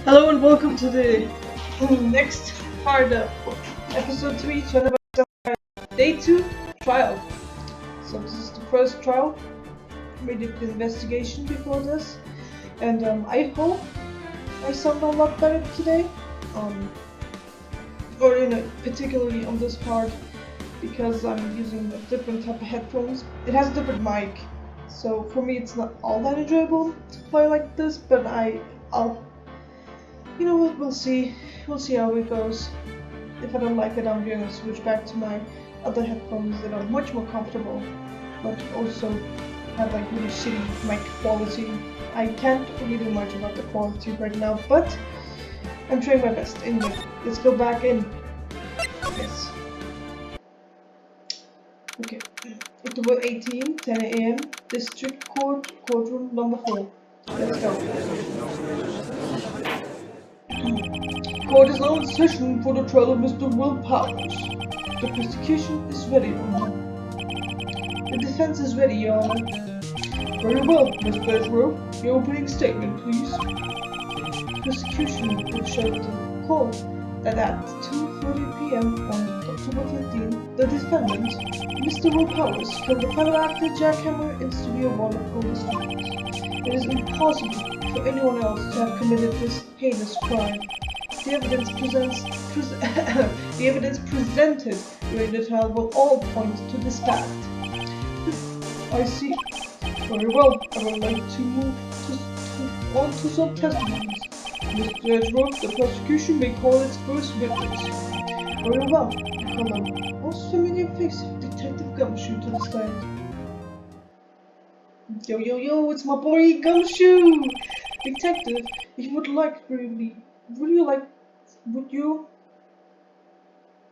Hello and welcome to the next part of episode 3, Turnabout Day 2 trial. So this is the first trial. We did the investigation before this, and I hope I sound a lot better today. Or particularly on this part, because I'm using a different type of headphones. It has a different mic, so for me it's not all that enjoyable to play like this. But I'll you know what, we'll see. We'll see how it goes. If I don't like it, I'm gonna switch back to my other headphones that are much more comfortable, but also have like really shitty mic quality. I can't really do much about the quality right now, but I'm trying my best. Anyway, let's go back in. Yes. Okay. October 18, 10 a.m. District Court, courtroom number 4. Let's go. Court is now in session for the trial of Mr. Will Powers. The prosecution is ready, Your Honor. The defense is ready, Your Honor. Very well, Miss Bedrow. Your opening statement, please. Prosecution will show the court that at 2:30 p.m. on October 15, the defendant, Mr. Will Powers, killed the fellow actor Jackhammer in Studio 1 of Golden Studios. It is impossible for anyone else to have committed this heinous crime. The evidence presented during the trial will all point to this fact. I see. Very well. I would like to move on to some testimonies. Mr. Edgeworth, the prosecution may call its first witness. Very well. I call the most familiar face of Detective Gumshoe to the stand. Yo, it's my boy Gumshoe! Detective, if you would like briefly,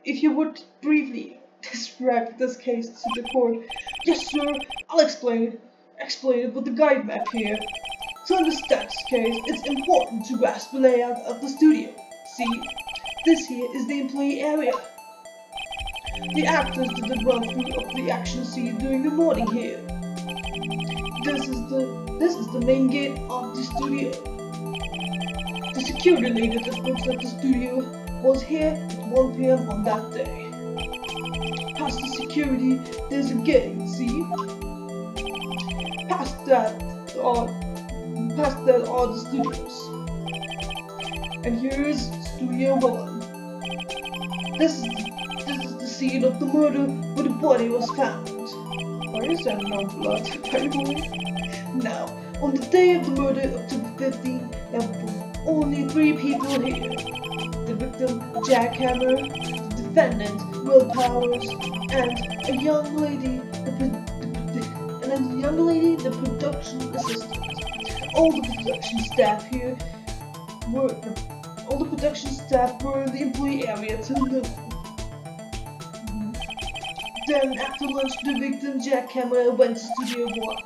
if you would briefly describe this case to the court. Yes, sir, I'll explain it with the guide map here. To understand this case, it's important to grasp the layout of the studio. See, this here is the employee area. The actors did the run-through of the action scene during the morning here. This is the main gate of the studio. The security lady that works at the studio was here at 1 p.m. on that day. Past the security, there's a gate, see? Past that are the studios. And here's Studio 1. This is the scene of the murder where the body was found. Why is there no blood, by the way? Now, on the day of the murder, October 15, there were only 3 people here. The victim, Jackhammer, the defendant, Will Powers, and a young lady, the production assistant. All the production staff were in the employee area till noon. Then, after lunch, the victim, Jackhammer, went to Studio 1.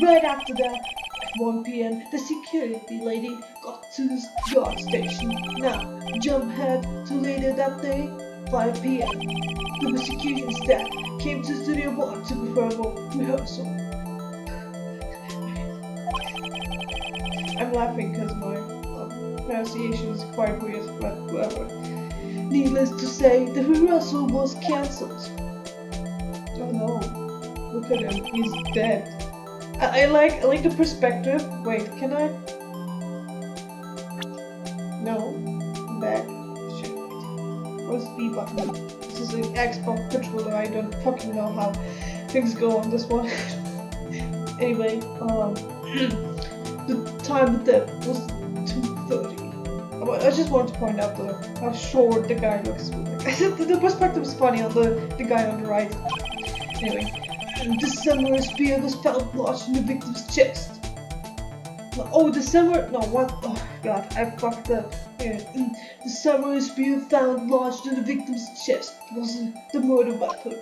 Right after that, at 1 p.m., the security lady got to the guard station. Now, jump ahead to later that day, 5 p.m. The prosecution staff came to Studio 1 to perform a rehearsal. I'm laughing because my pronunciation is quite weird, but whatever. Needless to say, the rehearsal was cancelled. Oh no, look at him, he's dead. I like the perspective. Wait, can I? No, I'm back. Shit. Where's the B button? This is an Xbox controller. I don't fucking know how things go on this one. Anyway, the time of death was 2:30. I just wanted to point out how short the guy looks. The perspective is funny on the guy on the right. Anyway. The samurai spear was found lodged in the victim's chest. Oh, the samurai... No, what? Oh, God, I fucked up. Yeah. The samurai spear found lodged in the victim's chest was the murder weapon.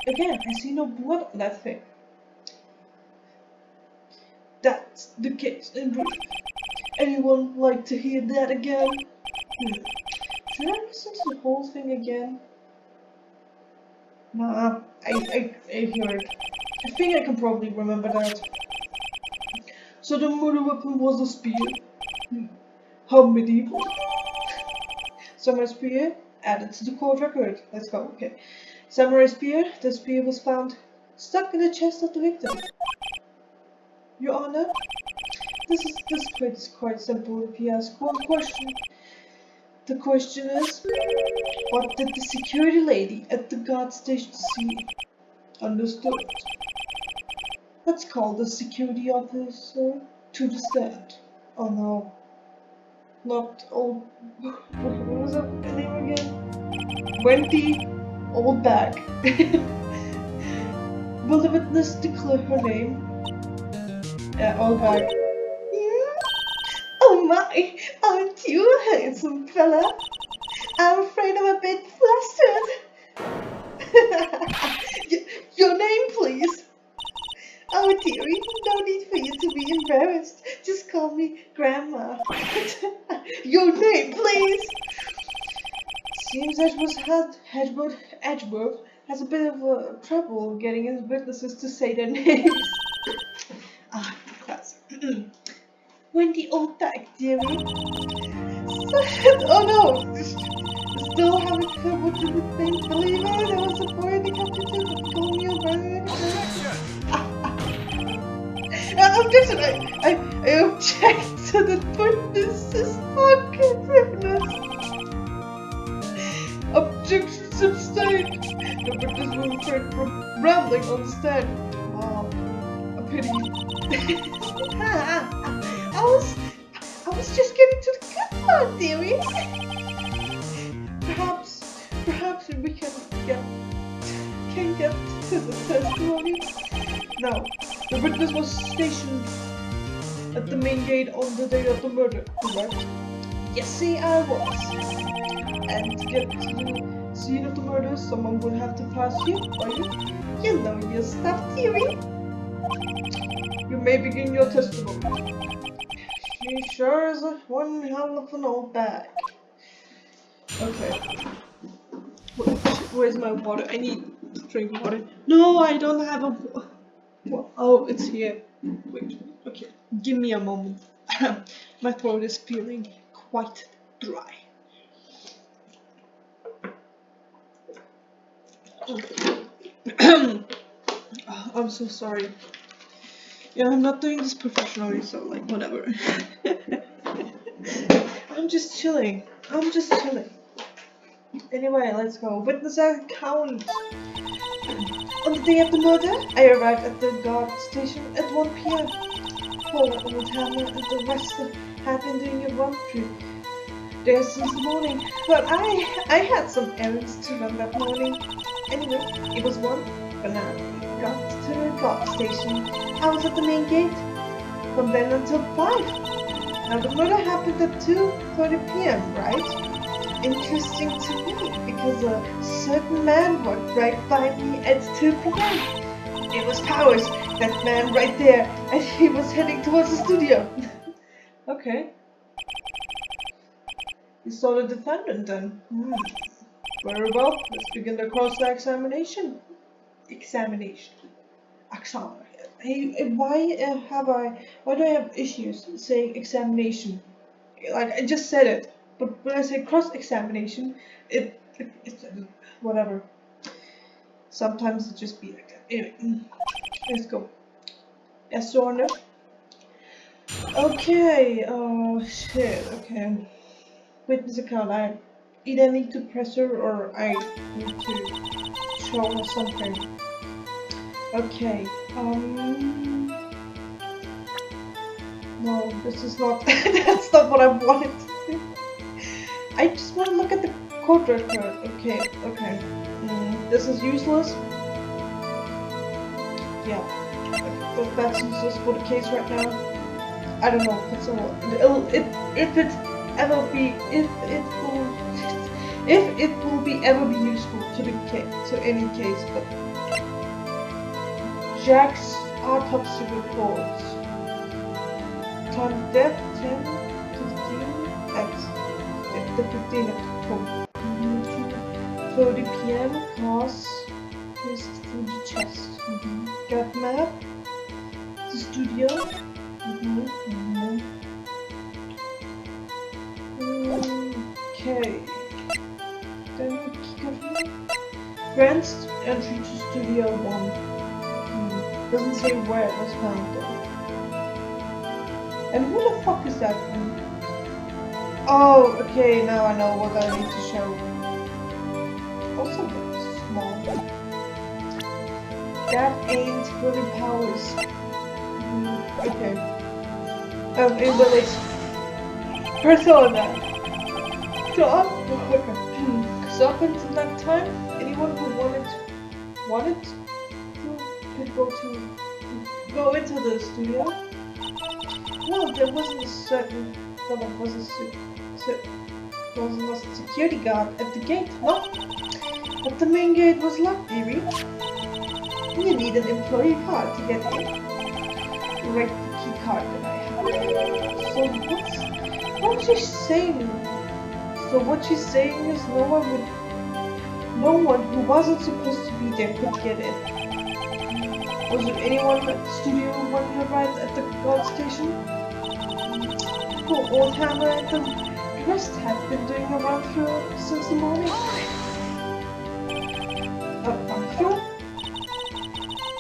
Again, I see no blood on that thing. That's the case in brief. Anyone like to hear that again? Should I listen to the whole thing again? Nah, I heard. I think I can probably remember that. So the murder weapon was a spear. How medieval. Samurai spear added to the court record. Let's go. Okay. Samurai spear. The spear was found stuck in the chest of the victim. Your Honor, this is quite simple if you ask one question. The question is, what did the security lady at the guard station see? Understood. Let's call the security officer to the stand. Oh no. Not old. What was her name again? Wendy Oldbag. Will the witness declare her name? Oldbag. Yeah? Oh my, aren't you a handsome fella? I'm afraid I'm a bit flustered. Your name, please. Oh dearie, no need for you to be embarrassed. Just call me Grandma. Your name, please. Seems Edgeworth has a bit of trouble getting his witnesses to say their names. Ah, class. Wendy Oldbag, dearie. Oh no! Still having trouble with the thing. Believe it, there was a boy in the computer that called me over. Objection! I object to the witness's forgiveness. Objection sustained. The witness will refrain from rambling on the stand. Wow, a pity. I was just getting to the good part, dearie. Perhaps we can get to the testimony. Now, the witness was stationed at the main gate on the day of the murder, correct? Yes, see, I was. And to get to the scene of the murder, someone would have to pass you, or you know your stuff, dearie. You may begin your testimony. She sure is one hell of an old bag. Okay. Where's my water? I need to drink water. No, I don't have a... Oh, it's here. Wait, okay. Give me a moment. My throat is feeling quite dry. I'm so sorry. Yeah, I'm not doing this professionally, so like, whatever. I'm just chilling. Anyway, let's go. Witness account. On the day of the murder, I arrived at the guard station at 1 p.m. Paul, Montana, and the rest had been doing a run-through there since the morning. But I had some errands to run that morning. Anyway, it was 1 when I got to the guard station. I was at the main gate from then until 5. Now the murder happened at 2:30 p.m., right? Interesting to me, because a certain man walked right by me at 2 p.m. It was Powers, that man right there, and he was heading towards the studio. Okay. You saw the defendant then? Very well, let's begin the cross-examination. Hey, why do I have issues saying examination? Like, I just said it. But when I say cross-examination, it's whatever. Sometimes it just be like that. Anyway, let's go. Yes or no? Okay, oh shit, okay. Witness account, I either need to press her or I need to show her something. Okay, no, this is not, that's not what I wanted to do. I just want to look at the court record. Okay. This is useless. Yeah, that's useless for the case right now. I don't know if it's if it will ever be useful to the case, to any case. But Jack's autopsy reports. Time of death 10:15 at the 15th of October. 2:30 p.m. Cause pierced through the chest. Got map. The studio. Okay. Then we kick off here. Grants entry to Studio 1. Doesn't say where it was found though. And who the fuck is that? Oh, okay, now I know what I need to show. Also, that's small. That ain't really powers. Okay. In village. Persona. So up until that time, anyone who wanted to could go into the studio. Well, there wasn't a security guard at the gate, no? But the main gate was locked, dearie. You need an employee card to get in. Write the key card that I have. So what's she saying? So what she's saying is no one who wasn't supposed to be there could get in. Was there anyone at Studio 1 here right at the guard station? Poor old Hammer at the rest had been doing a run through since the morning. A run through?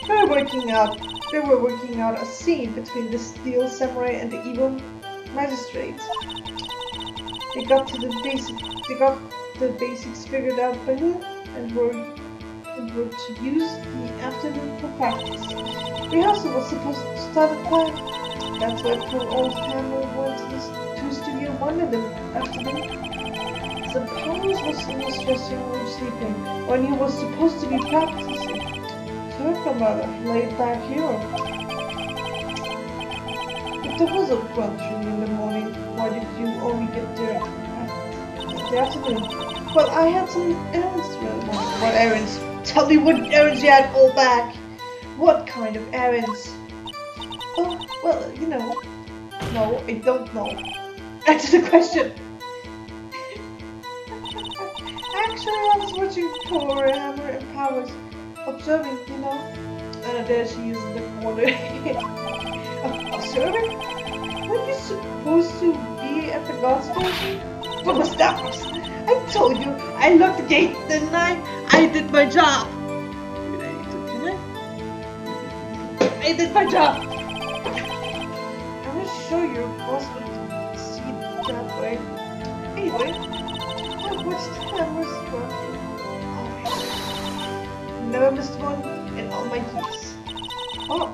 They were working out a scene between the steel samurai and the evil magistrates. They got the basics figured out by noon and were to use the afternoon for practice. Rehearsal was supposed to start at 5. That's why poor old Hammer went to Studio 1 in the afternoon. The Powers was in his dressing room sleeping when he was supposed to be practicing. Turnabout, laid back hero. If there was a run-through in the morning, why did you only get there at the afternoon? Well, I had some errands to run. What errands? Tell me what errands you had, Oldbag! What kind of errands? Oh, well, you know. No, I don't know. Answer the question! Actually, I was watching poor Hammer and Powers. Observing, you know. There she is in the corner. Observing? Weren't you supposed to be at the guard station? What was that? I told you, I locked the gate, didn't I? I did my job. I did my job. I'm not sure your boss would see it that way. Anyway, I watched Hammer's working. Never missed one in all my years. Oh,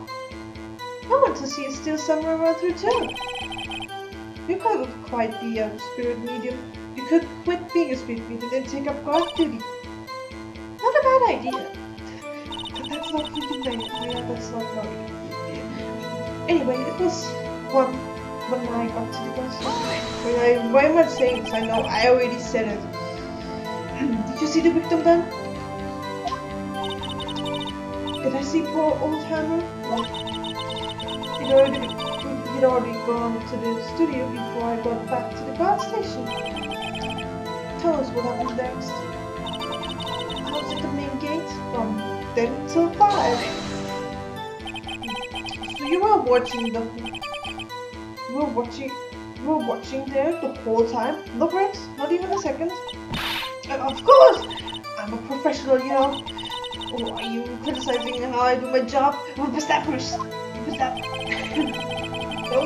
I want to see a steel samurai run through too. You could quite be a spirit medium. You could quit being a spirit medium and take up guard duty. Not a bad idea. But that's not freaking bad. Yeah, that's not right. Anyway, it was when I got to the bus. Why am I saying this? I know, I already said it. Did you see the victim then? Did I see poor old Hammer? Well, he'd already gone to the studio before I got back to the guard station. Tell us what happened next. I was at the main gate from then till 5. So you were watching there the whole time? No breaks? Not even a second? Of course! I'm a professional, you know. Oh, are you criticizing how I do my job? No,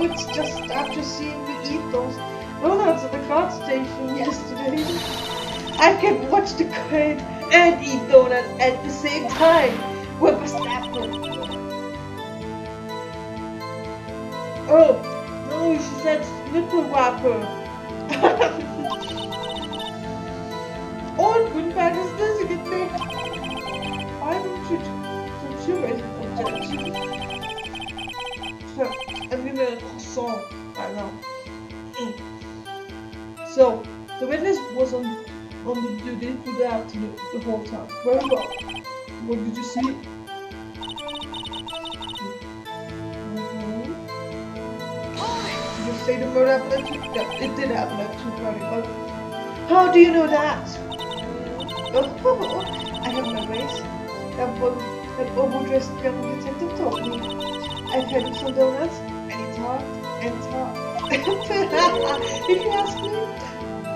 it's just after seeing me eat those donuts at the guard station yesterday. I can watch the crane and eat donuts at the same time. Oh, no, she said nipple wrapper. Oh, good bad is this again, babe? I don't shoot So, I'm gonna make a croissant right now. So, the witness was on the duty for the afternoon the whole time. Very well. What did you see? Did you say the murder happened at 2? Yeah, it did happen at 2:30, but how do you know that? Oh, I have my ways. That overdressed young detective told me. I've had him some donuts, and he talked and talked. If you ask me,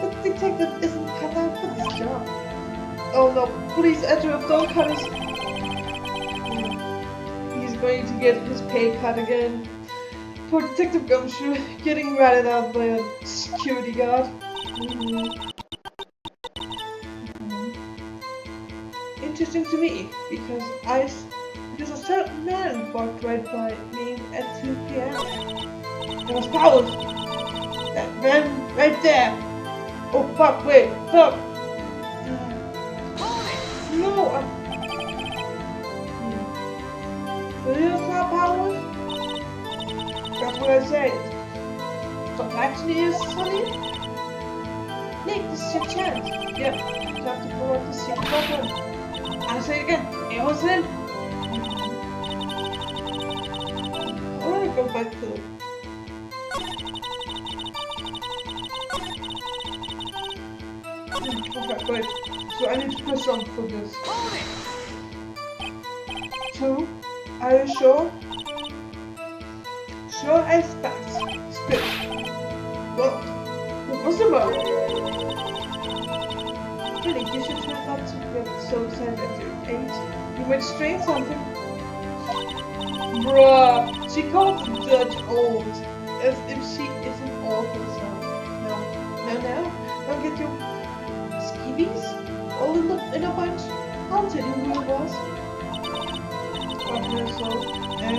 but the detective isn't cut out for this job. Oh no, please enter, don't cut his... He's going to get his pay cut again. Poor Detective Gumshoe getting ratted out by a security guard. Interesting to me, because a certain man walked right by me at 2 p.m. It was Powers! That man right there! Oh fuck, wait, fuck! No, So you saw Powers? That's what I said. So actually is Sonny? Nick, this is your chance. Yep, you have to go up to see the problem. I'll say it again. It was him. I want to go back to... Okay, wait. So I need to press on for this. 2. Are you sure? Sure as facts. Spit. What? What was the matter? Really, you should try not to get so sad at your age. You might strain something. Bruh, she called the judge old, as if she isn't old herself. No, don't get your skivvies all in a bunch. I'll tell you who it was. And...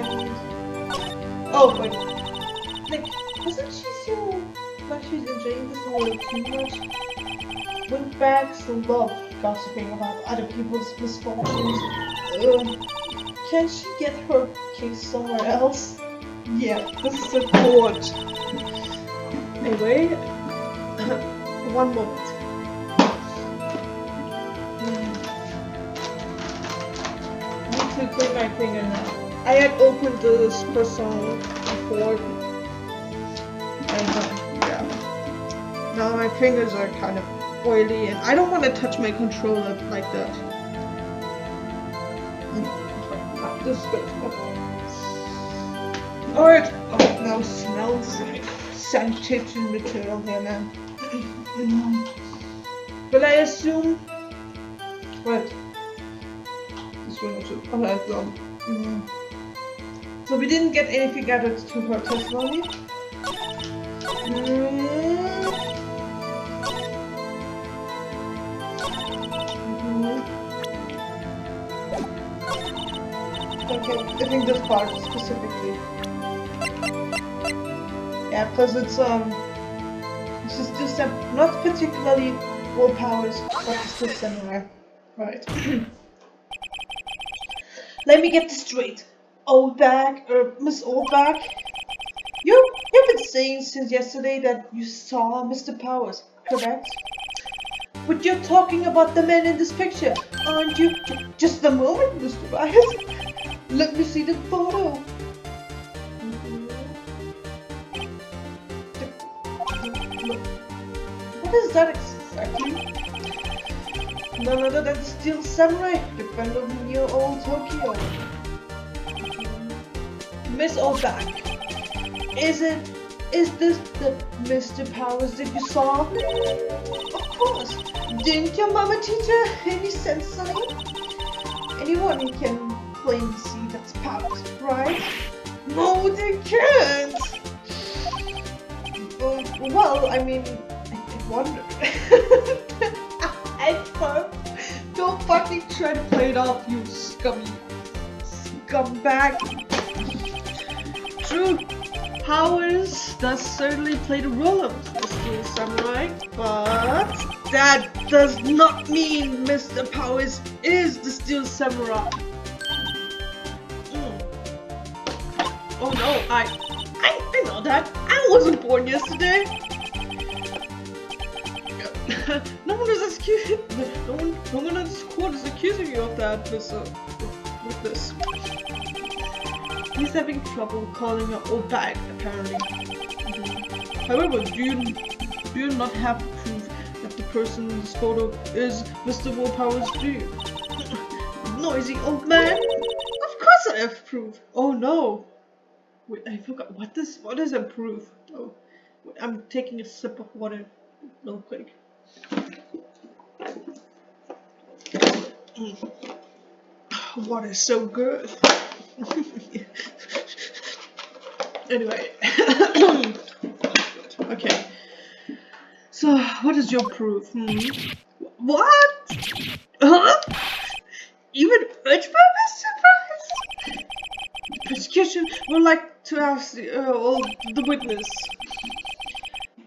Oh, wait. Like, isn't she so... like she's enjoying this a little too much? Windbags love gossiping about other people's misfortunes. Can she get her case somewhere else? Yeah, this is a court. Anyway, one moment. Need to clean my finger now. I had opened this person before, and yeah. Now my fingers are kind of oily, and I don't want to touch my controller like that. This is good. Alright. Oh, now it smells like sanitation material here, man. But I assume... Right. This one also... Alright, so we didn't get anything added to her testimony. Okay, I think this part specifically. Yeah, because it's just not particularly full powers, but it's still similar. Right. Let me get this straight. Oldbag, Miss Oldbag, you've been saying since yesterday that you saw Mr. Powers, correct? But you're talking about the man in this picture, aren't you? Just a moment, Mr. Bias. Let me see the photo. What is that exactly? None other than Steel Samurai, defender of Neo Old Tokyo. Miss Oldbag, is this the Mr. Powers that you saw? Of course. Didn't your mama teach her any sense, Sonny? Anyone can plainly see that's Powers, right? No, they can't. Well, I mean, I wonder. Don't fucking try to play it off, you scumbag. True, Powers does certainly play the role of the Steel Samurai, but that does not mean Mr. Powers is the Steel Samurai. Oh no, I know that. I wasn't born yesterday. No one is accusing. No one in this court is accusing you of that, Mr. Witness. He's having trouble calling her Oldbag, apparently. However, do you not have proof that the person in this photo is Mr. Powers, do you? Noisy old man. Of course I have proof. Oh no. Wait, I forgot. What is a proof? Oh, wait, I'm taking a sip of water real quick. What is so good? Anyway. Okay. So, what is your proof? What? Huh? Even Urchburg is surprised? The prosecution would like to ask the witness.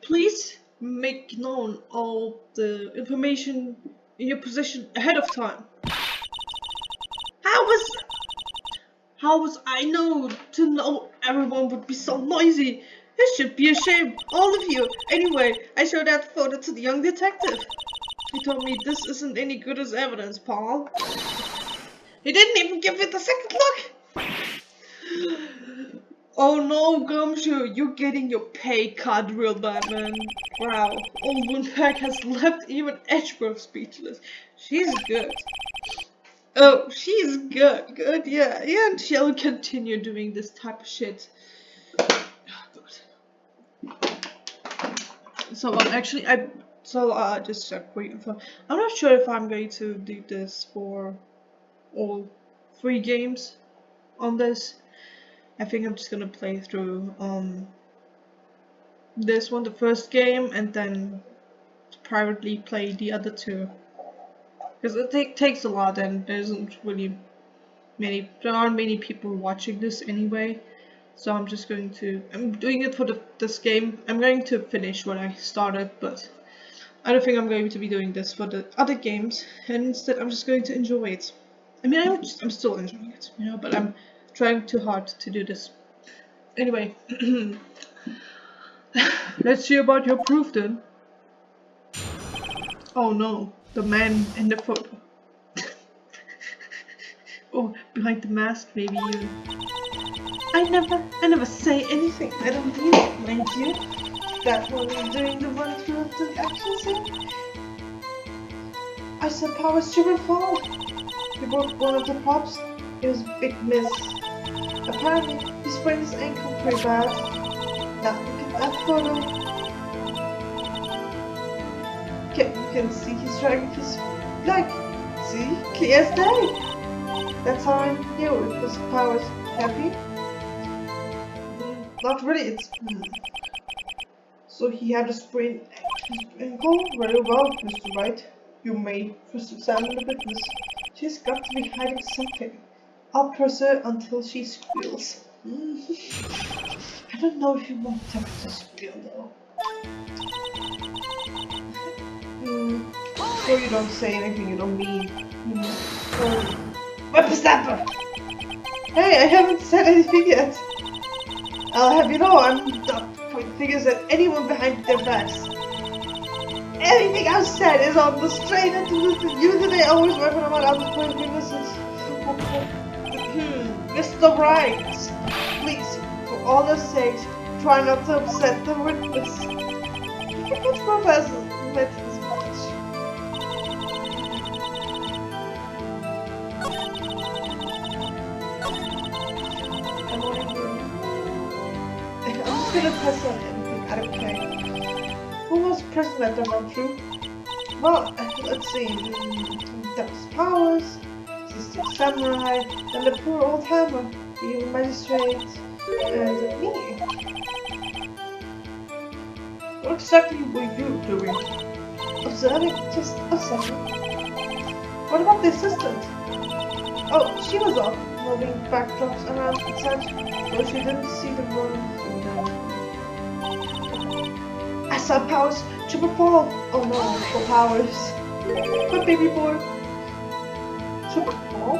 Please make known all the information in your possession ahead of time. How was I to know everyone would be so noisy? You should be ashamed, all of you. Anyway, I showed that photo to the young detective. He told me this isn't any good as evidence, Paul. He didn't even give it a second look. Oh no, Gumshoe, you're getting your pay cut real bad, man. Wow, Oldbag has left even Edgeworth speechless. She's good. Oh, she's good, yeah, and she'll continue doing this type of shit. So I just checked waiting for. I'm not sure if I'm going to do this for all 3 games on this. I think I'm just gonna play through this one, the first game, and then privately play the other 2. Because it takes a lot, and there aren't many people watching this anyway. So I'm doing it for this game. I'm going to finish what I started, but I don't think I'm going to be doing this for the other games, and instead I'm just going to enjoy it. I mean, I'm still enjoying it, but I'm trying too hard to do this. Anyway, let's see about your proof then. Oh no, the man in the photo. Oh, behind the mask, maybe you. I never say anything. I don't mean it, mind you. That one is doing the run through of the action scene. I said Powers super fall. He broke one of the props. It was a big miss. Apparently, he sprained his ankle pretty bad. Now look at that photo. You can see he's dragging his leg. See? Clear as day. That's how I knew it was Powers. Happy? Not really, it's... So he had a sprained ankle? Very well, Mr. Wright. You may first examine the witness. She's got to be hiding something. I'll press her until she squeals. I don't know if you want her to squeal though. So you don't say anything you don't mean. Whippersnapper! Hey, I haven't said anything yet. I'll have you know I'm not pointing fingers at anyone behind their backs. Everything I've said is on the straight and to listen. Usually I always work on what others point witnesses. Mr. Wright, please, for all their sakes, try not to upset the witness. Which professor met this much? I'm just gonna press on anything, I don't care. Who was present at the run-through? Well, let's see. That was Powers, Sister Samurai, and the poor old hammer, the magistrate, and me. What exactly were you doing? Observing? Just observing. What about the assistant? Oh, she was off, moving backdrops around and such, so she didn't see the run-through now. I saw Powers triple fall. Oh no, for Powers. But baby boy. Triple fall?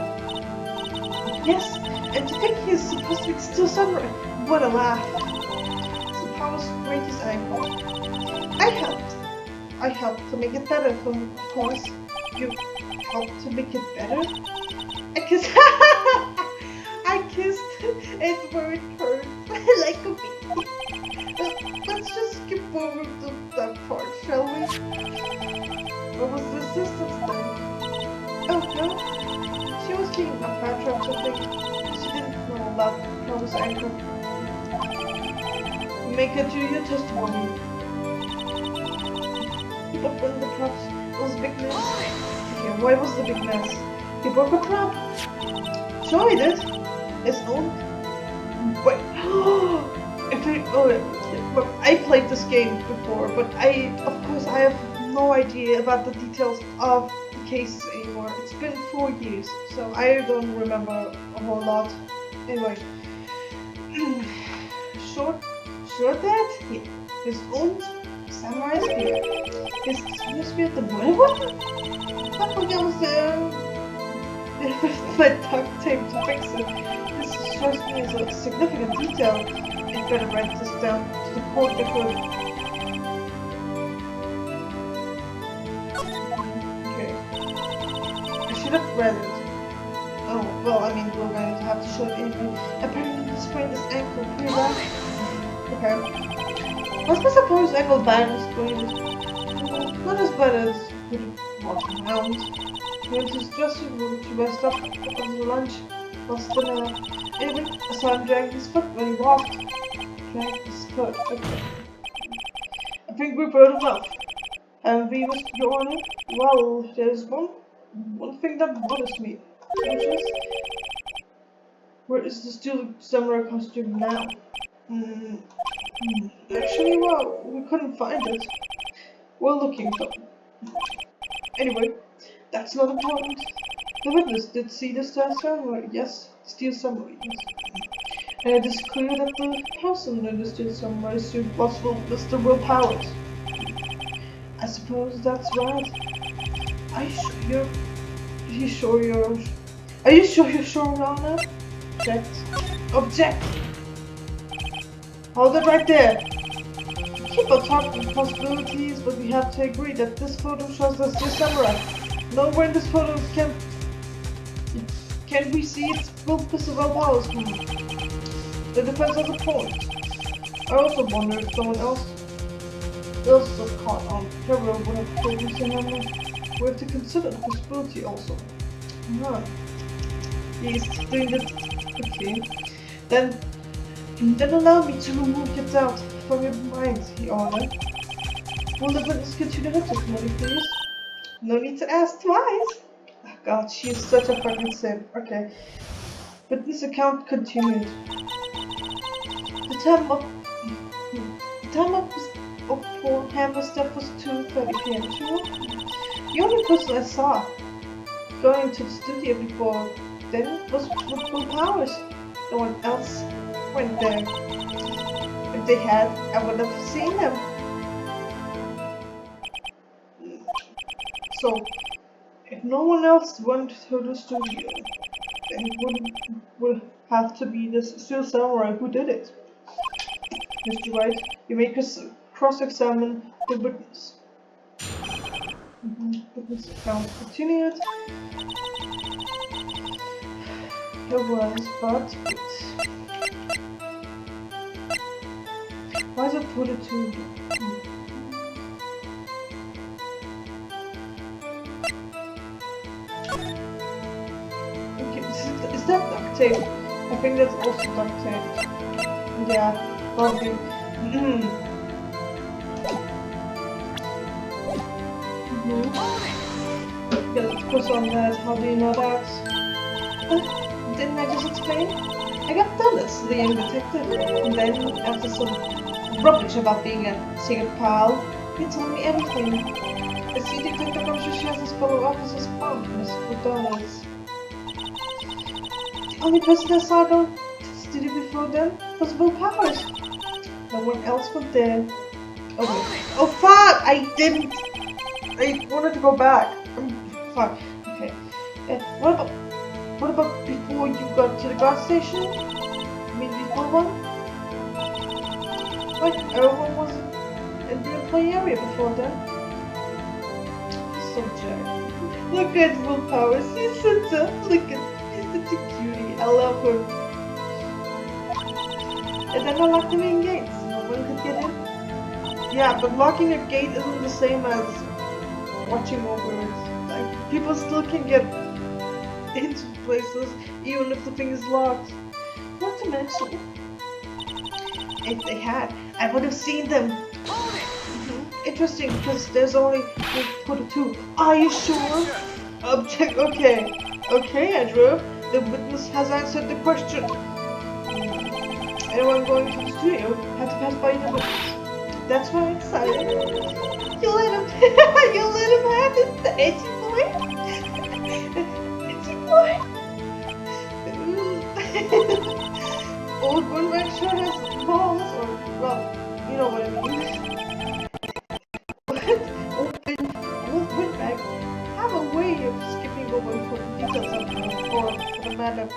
Yes, and to think he's supposed to be still suffering. What a laugh. So Powers sprained his ankle. I helped to make it better for him, of course. You helped to make it better? I kissed it where it hurt, like a baby. Let's just skip over that part, shall we? What was the assistant's name? Oh no, she was cleaning up backdrops, I think. She didn't know about Powers' ankle. Make it to your testimony. open the props. It was a big mess. Okay, why was the big mess? He broke a prop. Sure he did. His own. Wait. I played this game before, but of course, I have no idea about the details of the cases anymore. It's been 4 years, so I don't remember a whole lot. Anyway, sure that his own samurai spear. His spear, the what? I forgot was there. My duct tape to fix it. This strikes me as a significant detail. I'd better write this down to the court record. Okay. I should have read it. Oh, well, I mean, we're going to have to show it anyway. Apparently, he sprained his ankle pretty bad. Okay. What's my supposed ankle bad and sprained? Not as bad as walking around. He went to his dressing room to rest up after lunch. Lost dinner. Even I saw him drag his foot when he walked. Drag his foot. Okay. I think we've heard enough. And we was your honor. Well, there's one thing that bothers me. Which is, where is the steel samurai costume now? Actually, well, we couldn't find it. We're looking though. Anyway, that's not important. The witness did see the samurai. Yes, steel samurai. Yes. And it is clear that the person in the steel samurai suit was Mr. Will Powers. I suppose that's right. Are you sure you're Your Honor? Object! Hold it right there! Keep on talking possibilities, but we have to agree that this photo shows us the samurai. Nowhere in this photo can we see its Mr. Will Powers. The defense has a point. I also wonder if someone else was caught on camera would have told us another. We have to consider the possibility also. He's doing it. Okay. Then allow me to remove your doubt from your mind, Your Honor. Will the witness continue her testimony, please? No need to ask twice. Oh God, she is such a fucking simp. Okay. Witness account continued. The time of for Hammer's death was 2:30 p.m. Sure? The only person I saw going to the studio before then was Will Powers. No one else went there. If they had, I would have seen them. So, if no one else went to the studio, then it would have to be the steel samurai who did it. Mr. Wright, you may cross-examine the witness. Witness account continued. There was, but why is it put it to? Okay, is that duct tape? I think that's also duct tape. Yeah, probably. Yeah, of course on that. How do you know that? Didn't I just explain? I got donuts to the young detective, and then after some rubbish about being a secret pal, he told me everything. The sea detective I'm sure she has his fellow officer's promise for donuts. The only person I saw go to the studio before then was Will Powers. No one else was there. Oh wait. Oh fuck! I wanted to go back. Fuck. Okay. What about before you got to the guard station? You mean before one? Like everyone was in the employee area before then. So Jack. Look at Will Powers. He's such a he's such a cutie. I love him. And then I locked him in gates. No one could get in. Yeah, but locking a gate isn't the same as watching over it. Like people still can get into places even if the thing is locked. Not to mention, if they had, I would have seen them. Interesting, because there's only photo 2. Are you sure? Object, okay. Okay, Andrew. The witness has answered the question. Anyone going to the studio had to pass by the witness. That's why I'm excited. You let him, you let him have it, the edgy boy. Edgy boy. Old Windbag sure has balls, or, well, you know what I mean. Old Windbag have a way of skipping over important details sometimes, or for the matter,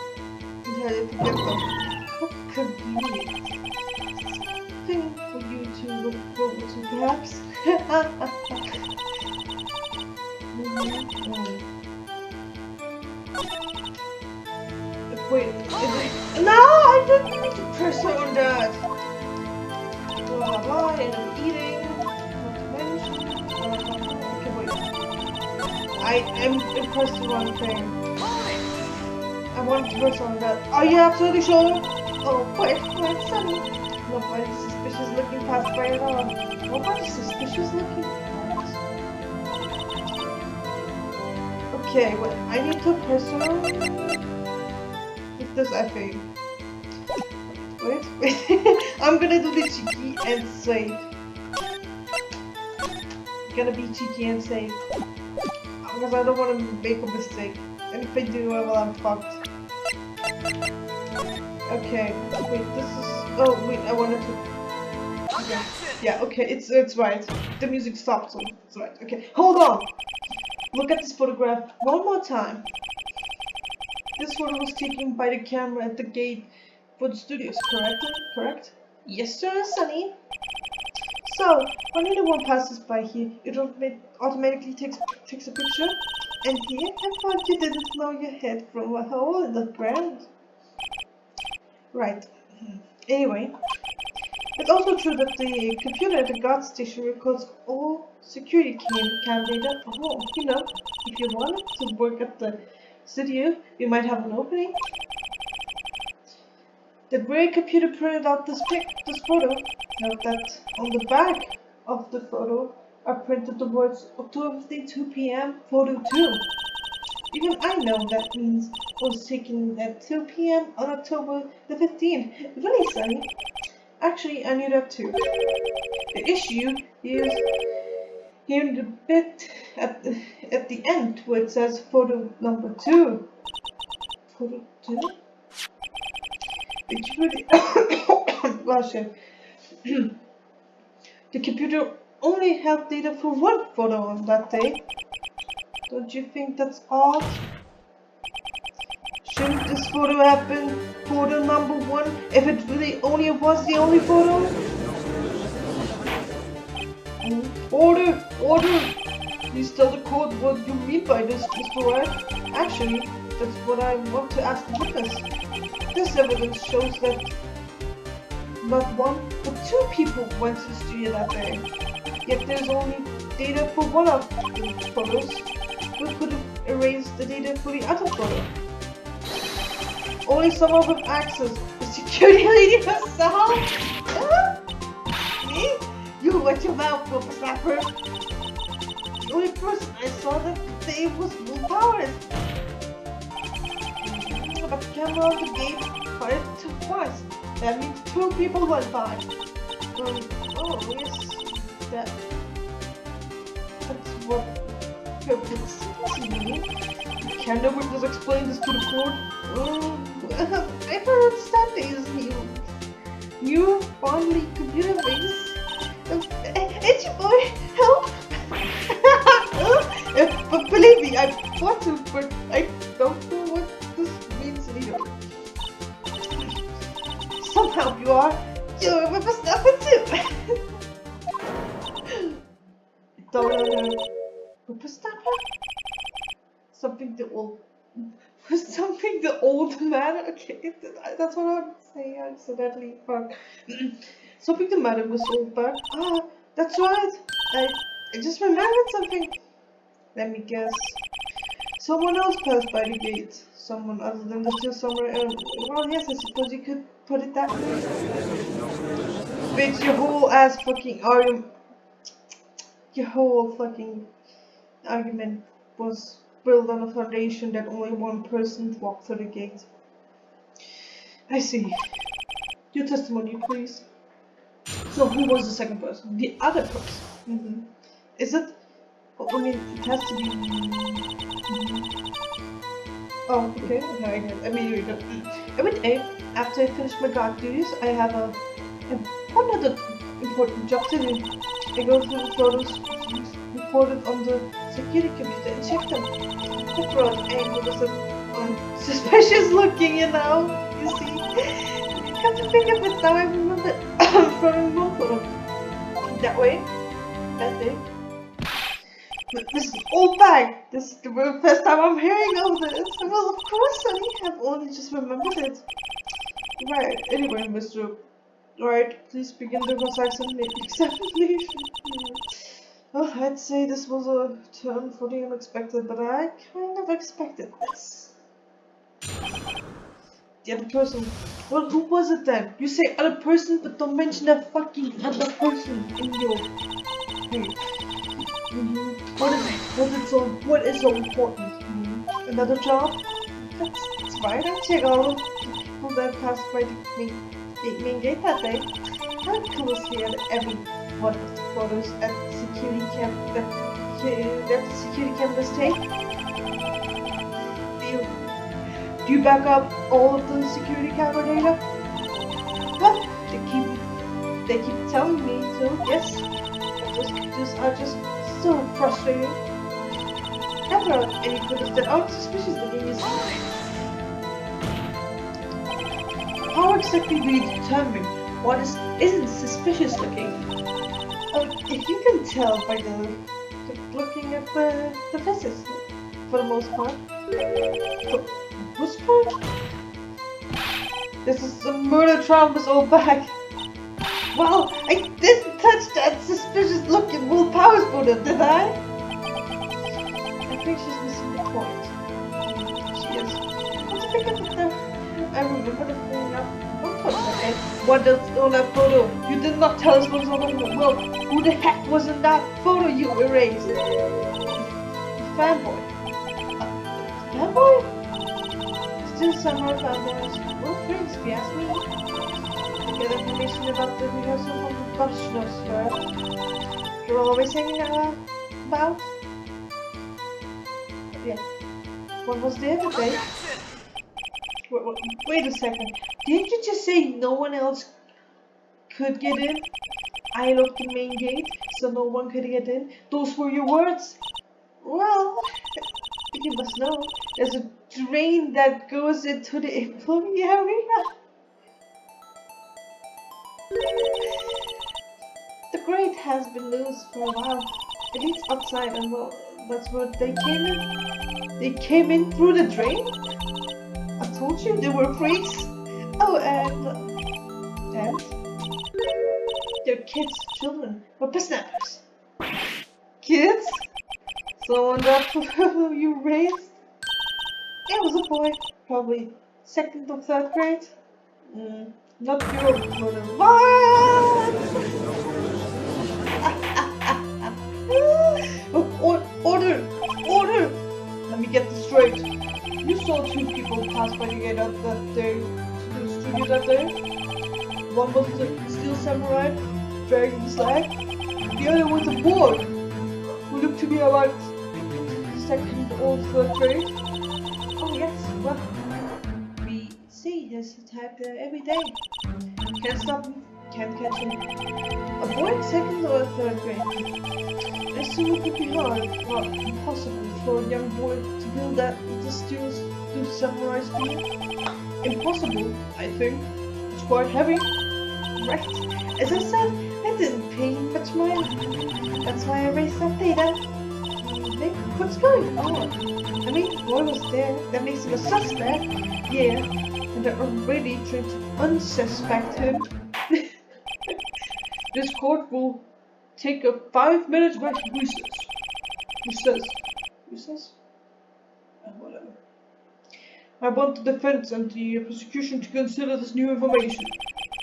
decided to get them. What convenient thing for you to look forward to, perhaps? Wait, is it? No, I didn't need to press on that. Blah blah blah, and I'm eating. Not to mention. Okay, wait. I am impressed with one thing. I want to press on that. Are you absolutely sure? Oh, wait, Sunny. Nobody's suspicious looking past by at all. Nobody's suspicious looking past. Okay, wait, I need to press on. This I think. Wait. I'm gonna do the cheeky and safe. Gonna be cheeky and safe. Because I don't want to make a mistake. And if I do, well, I'm fucked. Okay. Wait, this is. Oh, wait, I wanted to. Okay. Yeah, okay, it's right. The music stopped, so it's right. Okay, hold on. Look at this photograph one more time. This photo was taken by the camera at the gate for the studios, correct? Yes, sir, Sunny. So, when anyone passes by here, it automatically takes a picture. And here, I thought you didn't know your head from a hole in the ground. Right. Anyway, it's also true that the computer at the guard station records all security cam data. Oh, you know, if you wanted to work at the studio, you might have an opening. The gray computer printed out this photo. Note that on the back of the photo are printed the words October 2 p.m. photo 2. Even I know that means it was taken at 2 p.m. on October the 15th. Really, Sunny? Actually, I knew that too. The issue is here in the bit at the end where it says photo number 2. Photo 2? The computer, well, shit. The computer only held data for one photo on that day. Don't you think that's odd? Shouldn't this photo have been photo number 1 if it really only was the only photo? Order! Please tell the court what you mean by this, Mr. Wright. Actually, that's what I want to ask the witness. This evidence shows that not 1 but 2 people went to the studio that day. Yet there's only data for one of the photos. We could have erased the data for the other photo. Only some of them access. The security lady herself? Me? You watch your mouth, whippersnapper. The only person I saw that day was Will Powers. But the camera on the gate fired twice. That means 2 people went by. Oh, yes. That's what purpose mean. Can the witness explain this to the court? I don't understand these new fondly computer things. Itchy boy, help! But believe me, I want to, but I don't know what this means either. Some help you are. You're a whippersnapper too. Don't know. Whippersnapper? Something the old man. Okay, that's what I'm saying accidentally. Fuck. Something the matter with Oldbag. Ah, that's right. I just remembered something. Let me guess. Someone else passed by the gate. Someone other than the two somewhere else. Well, yes, I suppose you could put it that way. Bitch, your whole ass fucking argument. your whole fucking argument was built on a foundation that only one person walked through the gate. I see. Your testimony, please. So who was the second person? The other person. Is it? I mean, it has to be. Oh, okay. I mean, you go. Every day after I finish my guard duties, I have one other important job to do. I go through the photos recorded on the security computer and check them. The front angle was suspicious looking, you know. You see, come to think of it now, I remember from a remote photo. That way, that day. But this is Oldbag. This is the very first time I'm hearing of this. Well, of course, honey. I've only just remembered it. Right. Anyway, Mr. Wright, please begin the examination. Well, I'd say this was a turn for the unexpected, but I kind of expected this. The other person. Well, who was it then? You say other person, but don't mention that fucking other person in your thing. What is so important? Another job? That's right, I check all the people that passed by the main gate that day. How cool was here that every one of the photos at the security camp that the security cameras take? Do you back up all of the security camera data? Well, they keep telling me to, yes. I just so frustrating. Never any photos that aren't suspicious looking is. How exactly do you determine what isn't suspicious looking? If you can tell by looking at the faces, for the most part. For the most part? This is a murder trial, Miss Oldbag. Well, I didn't touch that suspicious looking Will Powers photo, did I? I think she's missing the point. She is. What's the big of it though? I remember the thing up. Don't touch that head. What else on that photo? You did not tell us what was on that photo. Well, who the heck was in that photo you erased? The fanboy. Fanboy? Still samurai fanboys. Well, friends, if you ask me. Get information about the rehearsal from the Bushnos, right? You're always hanging about? Yeah. What was the other day? Wait a second. Didn't you just say no one else could get in? I locked the main gate, so no one could get in. Those were your words? Well, you must know. There's a drain that goes into the employee area. The grate has been loose for a while. At least outside, and well, that's where they came in. They came in through the drain? I told you they were freaks. Oh, and they're kids, children, whippersnappers. Kids? Someone that you raised? It was a boy, probably 2nd or 3rd grade. Not your mother. What? Order! Order! Let me get this straight. You saw 2 people pass by the gate that day to the studio that day. One was the steel samurai dragging his leg. The other was a boy who looked to be about 2nd or 3rd grade. Oh yes, well, we see his type every day. Can't stop him, can't catch him. A boy in 2nd or 3rd grade. I assume it would be hard, well, impossible for a young boy to build that with the steel samurai speed. Impossible, I think. It's quite heavy. Right. As I said, I didn't pay him much mind. That's why I raised that data. What's going on? I mean, the boy was there. That makes him a suspect. Yeah. And they're already trying to unsuspect him. This court will take a 5-minute recess. Recess? Whatever. I want the defense and the prosecution to consider this new information.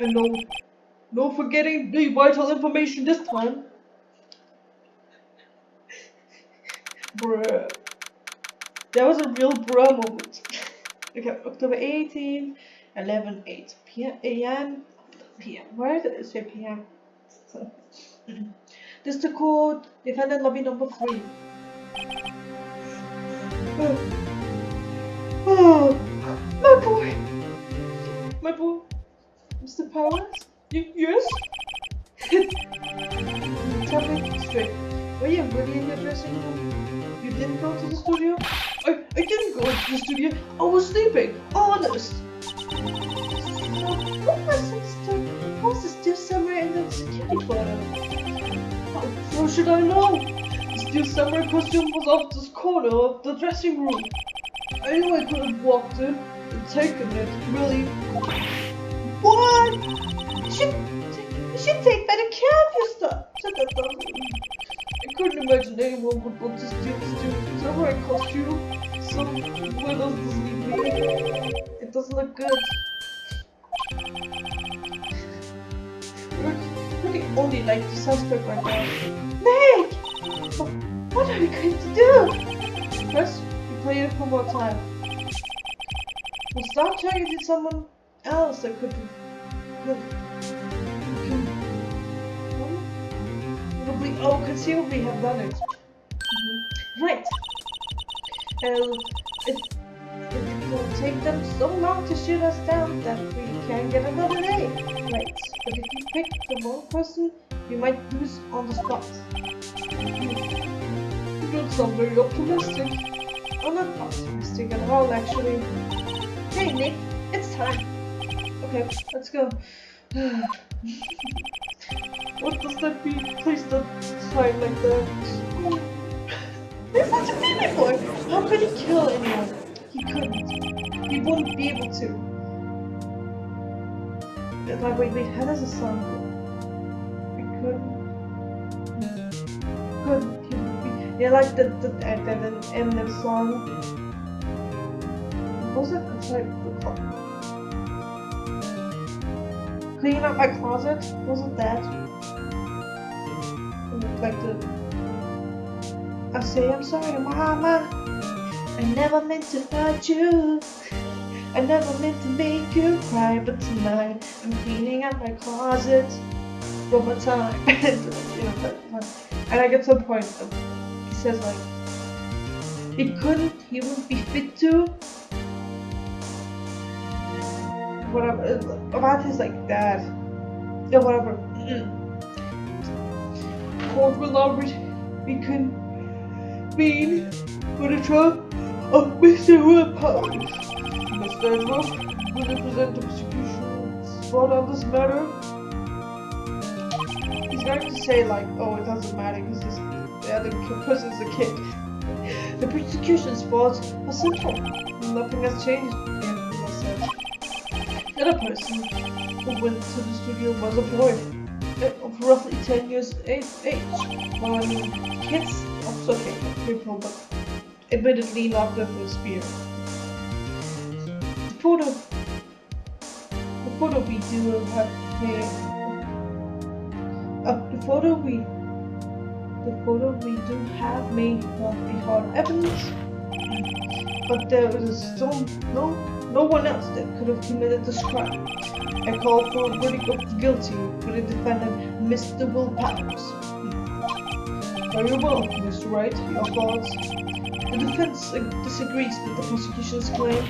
And no forgetting the vital information this time. Bruh. That was a real bruh moment. Okay, October 18th, 11:08 p.m. p.m. Where did it say p.m.? This is the code. Defendant lobby number 3. Oh, my boy. My boy. Mr. Powers? Yes? Tell me straight. Were you really in your dressing room? You didn't go to the studio? I didn't go to the studio. I was sleeping. Honest. So, what was the still somewhere in the security photo? How should I know? The still summer costume was off this corner of the dressing room. I knew I could have walked in and taken it, really. What? You should take better care of your stuff. I couldn't imagine anyone would want to steal the samurai costume. So, where does this leave me? It doesn't look good. You're the only likely suspect right now. Nick! What are we going to do? First, we play it one more time. We'll start targeting someone else that could conceivably have done it. Right. It will take them so long to shoot us down that we can't get another day. Right. But if you pick the wrong person, you might lose on the spot. You don't sound very optimistic. I'm not optimistic at all, actually. Hey, Nick, it's time. Okay, let's go. What does that mean? Please don't sign like that. He's such a baby boy. How could he kill anyone? He couldn't. He wouldn't be able to. Like, wait, how does the song go? He couldn't. He would be. Yeah, like that Eminem song. What was it? I'm sorry. Cleaning up my closet? Wasn't that? Like I say I'm sorry, Mama. I never meant to hurt you. I never meant to make you cry, but tonight I'm cleaning up my closet one more time. And I get to a point. He says like, he wouldn't be fit to. Whatever, about his like dad. Yeah, whatever. Court will not be convened for the trial of Mr. Powers. Mr. Rook will represent the prosecution spot on this matter. He's going to say like, oh, it doesn't matter because the other person's a kid. The prosecution spots are central. Nothing has changed. Yeah, said. The other person who went to the studio was a boy of roughly 10 years age. Well, I mean, kids also capable people, but admittedly not with a spear. The photo we do have here. The photo we do have may not be hard evidence, but there is no one else that could have committed this crime. I call for a verdict of guilty for the defendant, Mr. Will Powers. Very well, Mr. Wright, your thoughts? The defense disagrees with the prosecution's claim.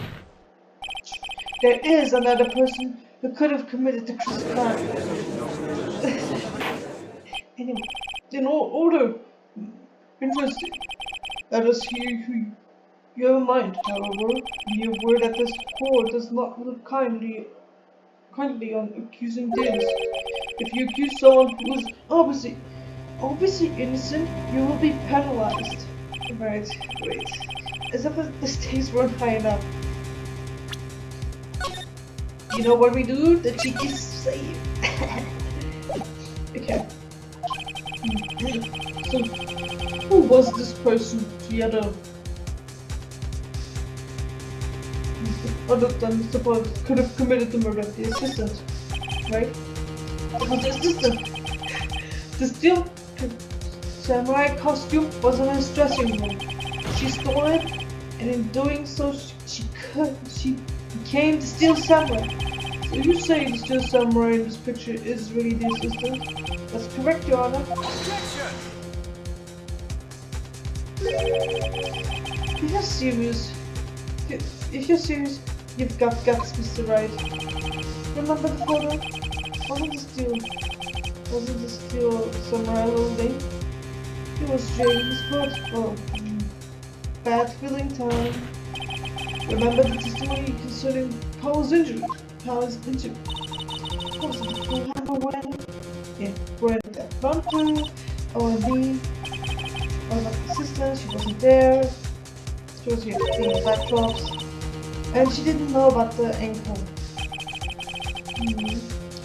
There is another person who could have committed the crime. Anyway, in order, interesting. Let us hear who you have in mind. However, be aware that this court does not look kindly on accusing Dennis. If you accuse someone who is obviously innocent, you will be penalized. Right, wait. As if the stakes weren't high enough. You know what we do? The cheeky save. Okay. So, who was this person? The other than Mr. Powers could have committed the murder. The assistant, right? It was the assistant. The steel samurai costume was in his dressing room. She stole it, and in doing so, she became the Steel Samurai. So you say the Steel Samurai in this picture is really the assistant? That's correct, Your Honor. If you're serious, if you're serious, you've got guts, Mr. Wright. Remember the photo? Wasn't the Steel Samurai holding? He was dragging his foot. Oh, bad feeling time. Remember the testimony concerning Paul's injury? Was it the full hammer when? Yeah, when that front tooth, O&D, or my assistant, she wasn't there. She was here seeing backdrops. And she didn't know about the ankle.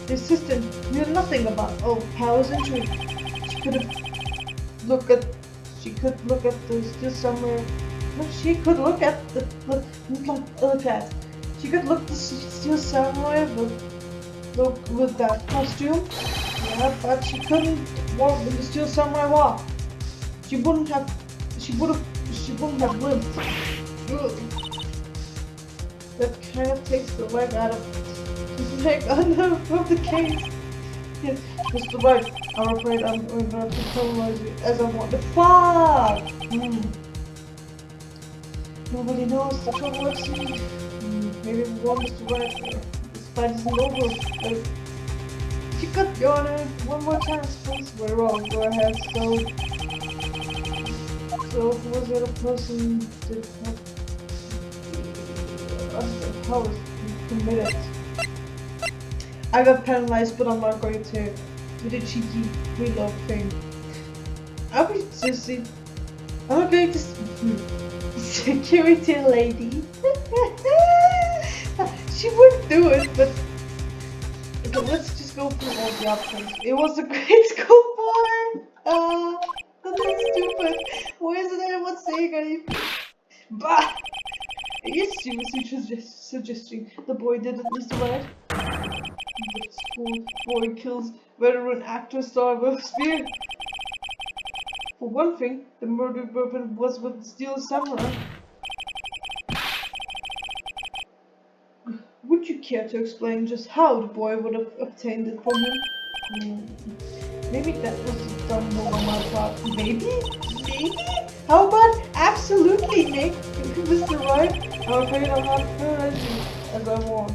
The assistant knew nothing about Powell's injury. She could look at the Steel Samurai. No, she could look at the She could look the Steel Samurai with that costume. Yeah, but she couldn't walk with the Steel Samurai walk. She wouldn't have lived. Ugh. That kind of takes the leg out of the case. Yes, Mr. Wright, I'm afraid I'm going to have to paralyze you as I want. The fuck! Nobody knows the trouble I've seen. Maybe we want Mr. Wright. This fight isn't over. If you could, Your Honor, one more chance, please. Very well, go ahead. So who was the other person that how was committed? I got paralyzed, but I'm not going to do the cheeky reload thing. I'll be sissy. I'm not going to security lady. She wouldn't do it, but let's just go through all the options. It was a grade school boy. That's stupid. Why isn't anyone saying anything? Bah! Are you seriously suggesting the boy did it, Mr. Wright? The school boy kills veteran actor star with spear. For one thing, the murder weapon was with the Steel Samurai. Would you care to explain just how the boy would have obtained it from him? Maybe that was a dumb move on my part. Maybe? How about absolutely, Nick? Mr. Wright, I'm afraid I'm not paralyzing as I want.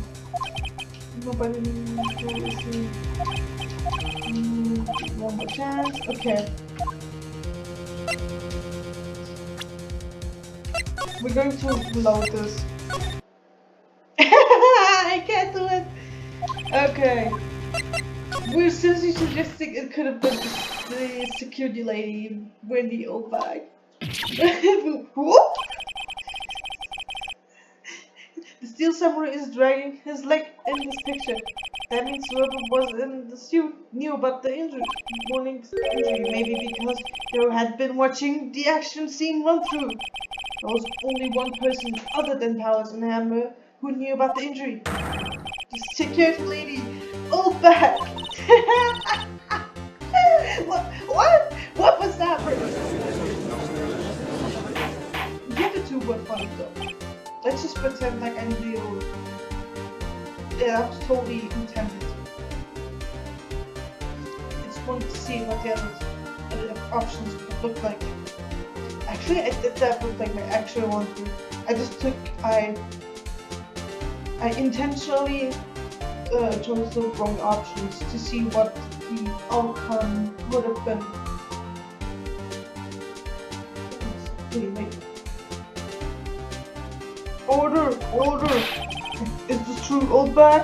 Nobody knows me. One more chance. Okay. We're going to load this. I can't do it. Okay. We're seriously suggesting it could have been the security lady wearing the Oldbag. Whoop! The Steel Samurai is dragging his leg in this picture. That means whoever was in the suit knew about the morning's injury, maybe because they had been watching the action scene run through. There was only one person other than Powers and Hammer who knew about the injury. The security lady, Oldbag. What was that? The other two were funny though. Let's just pretend like I knew. Yeah, that was totally intended. I just wanted to see what the other options would look like. Actually, I did that with like my actual one. I intentionally chose the wrong options to see what the outcome would have been. Wait. Order! Is this true, Oldbag?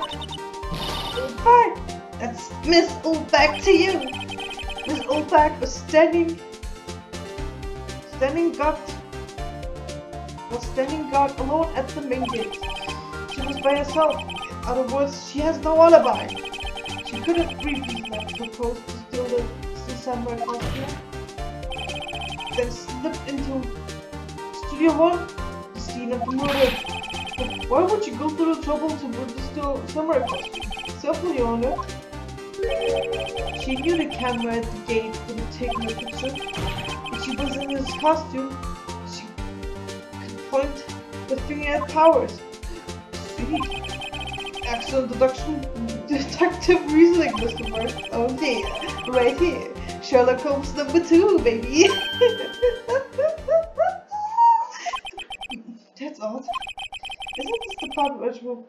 Oldbag! That's Miss Oldbag to you! Miss Oldbag was standing guard alone at the main gate. She was by herself. In other words, she has no alibi. She could have briefly proposed to steal the Samurai costume, then slipped into Studio 1, the scene of the murder. But why would you go through the trouble to wear the Steel Samurai costume? Simple, Your Honor. She knew the camera at the gate would have taken a picture. If she was in this costume, point with figuring out powers. Sweet. Excellent detective reasoning, Mr. Wright. Oh yeah, right here. Sherlock Holmes #2, baby. That's odd. Isn't this the part where Edgeworth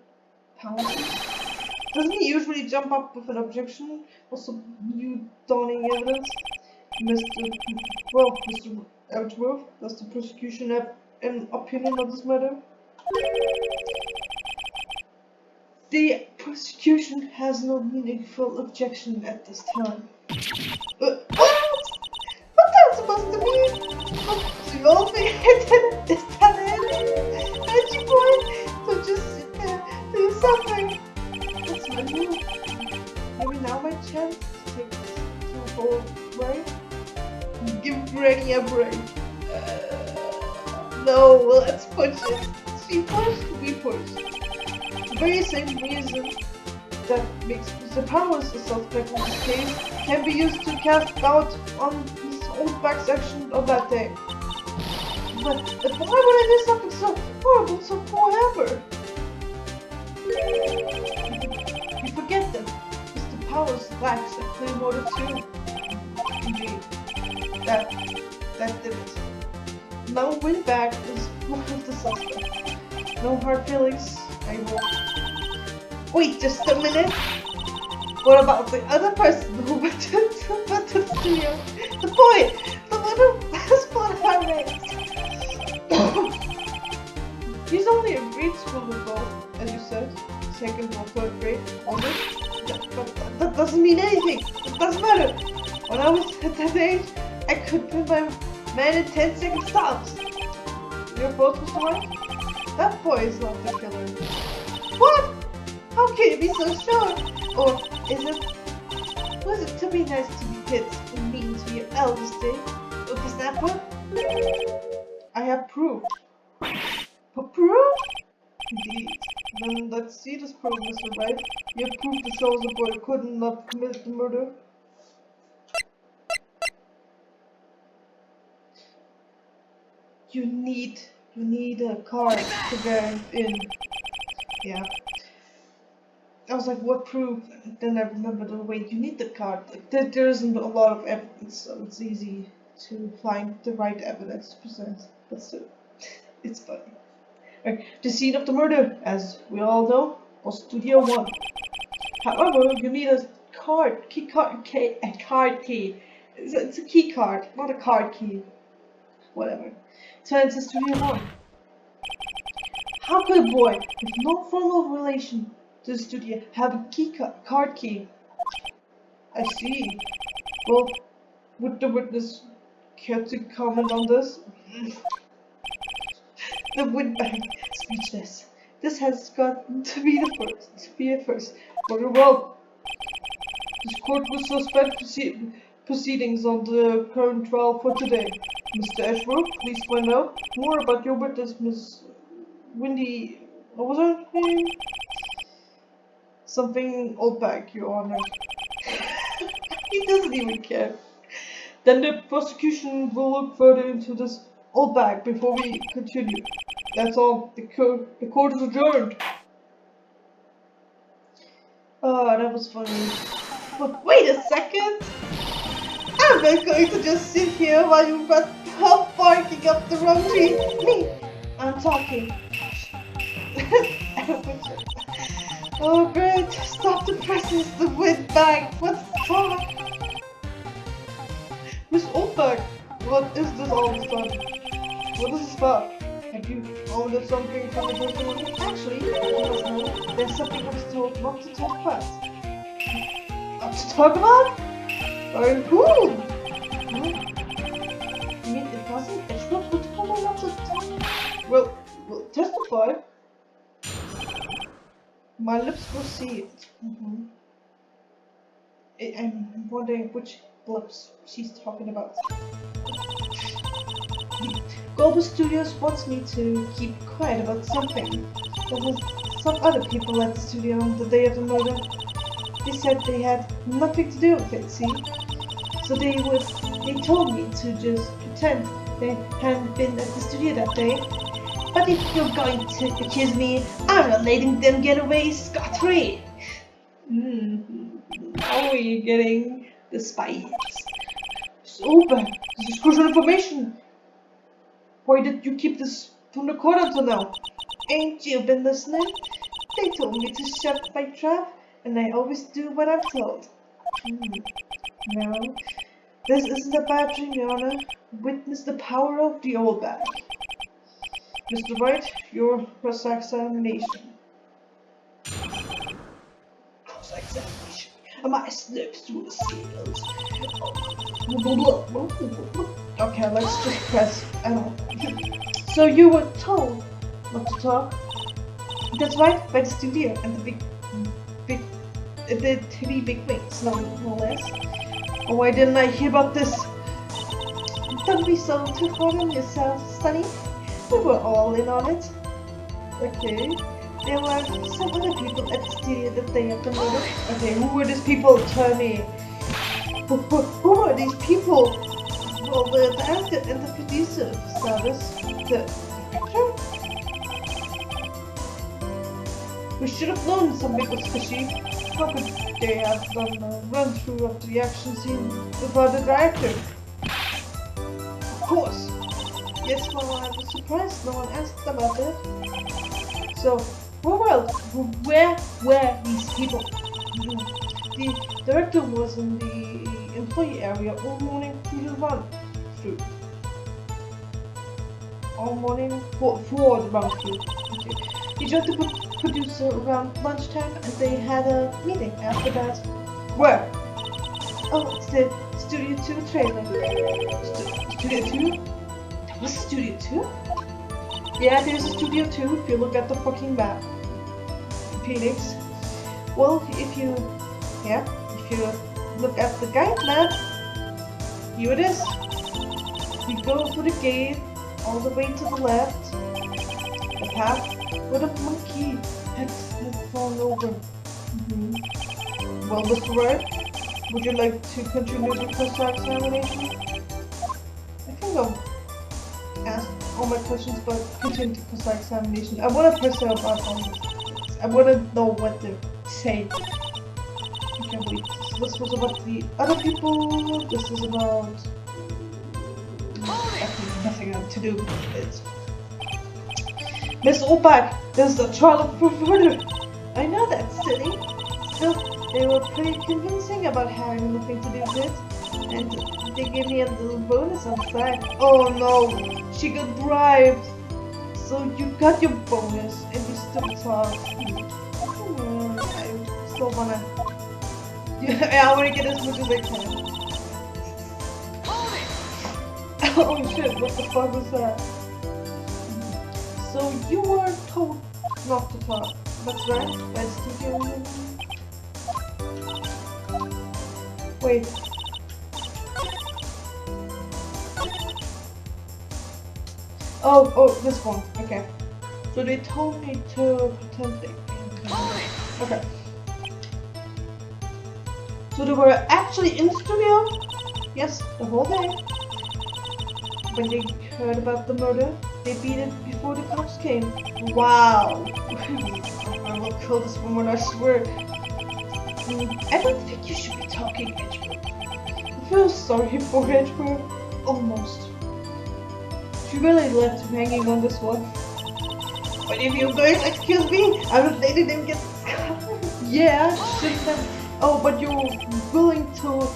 pounces? Doesn't he usually jump up with an objection or some new dawning evidence? Mr. Edgeworth, does the prosecution have an opinion on this matter? The prosecution has no meaningful objection at this time. What? What that's supposed to mean? So you all think is that it? Aren't you boy? So just sit there, do something. That's my move. Maybe now my chance to take this to hold, right? Give Granny a break. No, let's push it. She pushed, we pushed. The very same reason that makes the powers a suspect in this case can be used to cast doubt on his Oldbag's action on that day. But why would I do something so horrible to poor Amber? You forget that Mr. Powers lacks a clear motive too. Indeed, that did it. Now Windbag is one of the suspects. No hard feelings, I will. Wait just a minute! What about the other person who went to the studio? The boy! The little spot I raised! He's only in grade school though, as you said. Second or third grade, only. But that doesn't mean anything! It doesn't matter! When I was at that age, I could pin my man in 10-second stops! Your vote was right? That boy is not the killer. What? How can you be so sure? Or was it to be nice to be hit and mean to your eldest day? With the snapper? I have proof. Proof? Indeed. Then let's see this proof, Mr. Wright. You have proof that shows the boy could not commit the murder. You need a card to verify in. Yeah. I was like, what proof? Then I remembered, oh wait, you need the card. Like, there isn't a lot of evidence, so it's easy to find the right evidence to present. But still, it's funny. Right. The scene of the murder, as we all know, was Studio 1. However, you need a card key. It's a key card, not a card key. Whatever. So it's a Studio 1. How could a boy with no formal relation to the studio have a card key? I see. Well, would the witness care to comment on this? The Windbag, speechless. This has got to be a first. Very well. This court will suspend proceedings on the current trial for today. Mr. Ashbrook, please find out more about your witness, Miss Windy. What was her name? Something Oldbag, Your Honor. He doesn't even care. Then the prosecution will look further into this Oldbag before we continue. That's all. The court is adjourned. Oh, that was funny. But wait a second! I'm not going to just sit here while you got help barking up the wrong tree. Me, I'm talking. Oh great, stop the presses, the Windbag. What's the talk? Miss Oldbag, what is this all of a sudden? What is this about? Have you owned something from the person? Actually, there's something I'm told not to talk about. Not to talk about? Or who? You mean it wasn't Edgeworth who told me not to talk? Well, testify. My lips were sealed. I'm wondering which lips she's talking about. Global Studios wants me to keep quiet about something. There was some other people at the studio on the day of the murder. They said they had nothing to do with it, see? So they told me to just pretend they hadn't been at the studio that day. But if you're going to accuse me, I'm not letting them get away scot-free. How are you getting the spies? It's open. This is crucial information. Why did you keep this from the court until now? Ain't you been listening? They told me to shut my trap, and I always do what I'm told. No, this isn't a bad dream, Your Honor. Witness the power of the Oldbag. Mr. Wright, your cross-examination. Cross-examination. My slips through the scales. Okay, let's just press. So you were told not to talk? That's right, by the studio and the three big wigs, no less. Oh, why didn't I hear about this? Don't be so too hard on yourself, Sonny. We were all in on it. Okay. There were some other people at the studio that they have been murdered. Okay, who were these people? Tell me. Who are these people? Well, the actor and the producer, Service. The director? We should have known something was fishy. How could they have done a run-through of the action scene without the director? Of course. Yes, well, I was surprised no one asked about it. So, where were these people? The director was in the employee area all morning through the run-through. All morning for the run-through. Okay. He joined the producer around lunchtime and they had a meeting after that. Where? Oh, it's the Studio 2 trailer. Studio 2? That was Studio 2? Yeah, there's a Studio 2 if you look at the fucking map. Phoenix. Well, if you look at the guide map, here it is. You go through the gate all the way to the left. The path where the monkey had fallen over. Well, Mr. Wright, would you like to continue the cross-examination? I think I'll ask all my questions, but continue the cross-examination. I want to press out about all this. I want to know what they say. Okay, wait. So this was about the other people. This is about nothing to do with it. Miss Oldbag, there's a trial for murder. I know that, silly. Still, they were pretty convincing about having nothing to do with it. And they gave me a little bonus on the side. Oh no, she got bribed. So you got your bonus and you still talk. I still wanna... I wanna get as much as I can. Oh shit, what the fuck was that? So you were told not to talk. That's right, by the studio. Wait. Oh, this one. Okay. So they told me to pretend they came. Okay. So they were actually in the studio? Yes, the whole day. When they heard about the murder, they beat it before the cops came. Wow. I will kill this woman, I swear. I don't think you should be talking, Edgewood. I feel sorry for Edgewood. Almost. She really left him hanging on this one. But if you guys excuse me, I was letting them get scarred. Yeah, shouldn't have. Oh, but you're willing to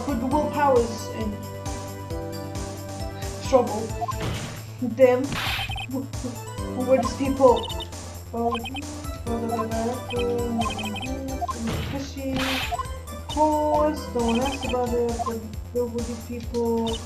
put the willpowers in trouble. Them? Who were these people? Fishy. Of course, no one asked about it, but there were these people.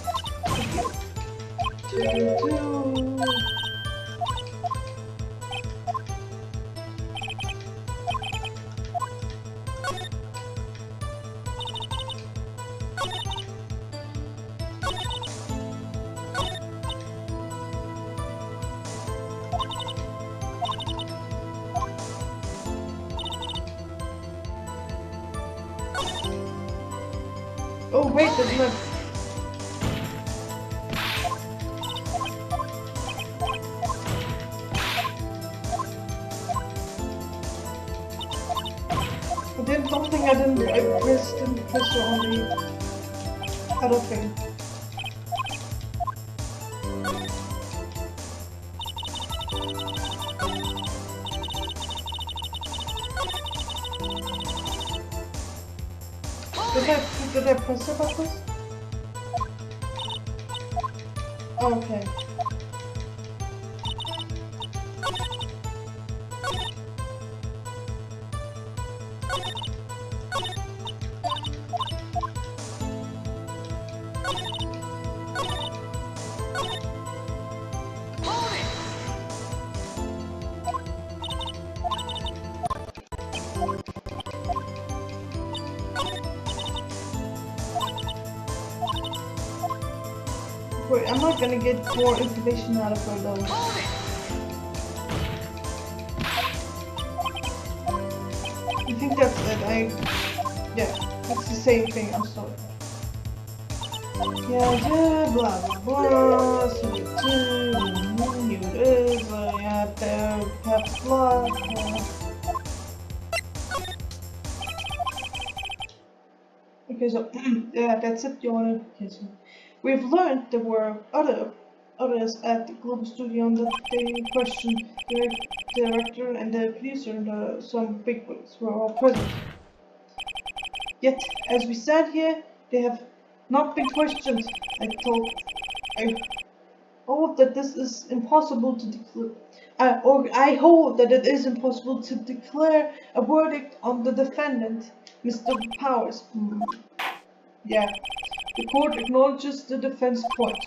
Oh wait, there's not. don't think I didn't press the only. I don't think. Did I press the button? Okay. Wait, I'm not gonna get more information out of her though. I think that's it. Yeah, it's the same thing. I'm sorry. Yeah, blah blah blah. So you do, here it is. You have to have blood. Okay, so yeah, that's it. You wanna? Okay, so we've learned there were others at the Global Studio on that day in question. The director and the producer and some bigwigs were all present. Yet, as we sat here, they have not been questioned. I hope that this is impossible to declare. Or I hope that it is impossible to declare a verdict on the defendant, Mr. Powers. Yeah. The court acknowledges the defense point.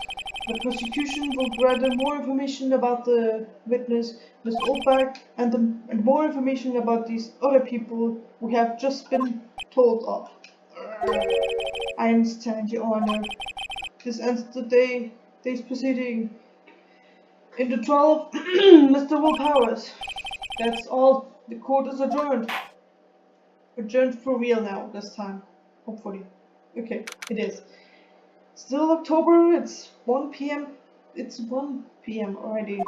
The prosecution will gather more information about the witness, Ms. Oldbag, and more information about these other people we have just been told of. I understand, Your Honor. This ends the day's proceeding in the trial of Mr. Will Powers. That's all. The court is adjourned. Adjourned for real now, this time. Hopefully. Okay, it is. Still October, it's 1 p.m. It's 1 p.m. already.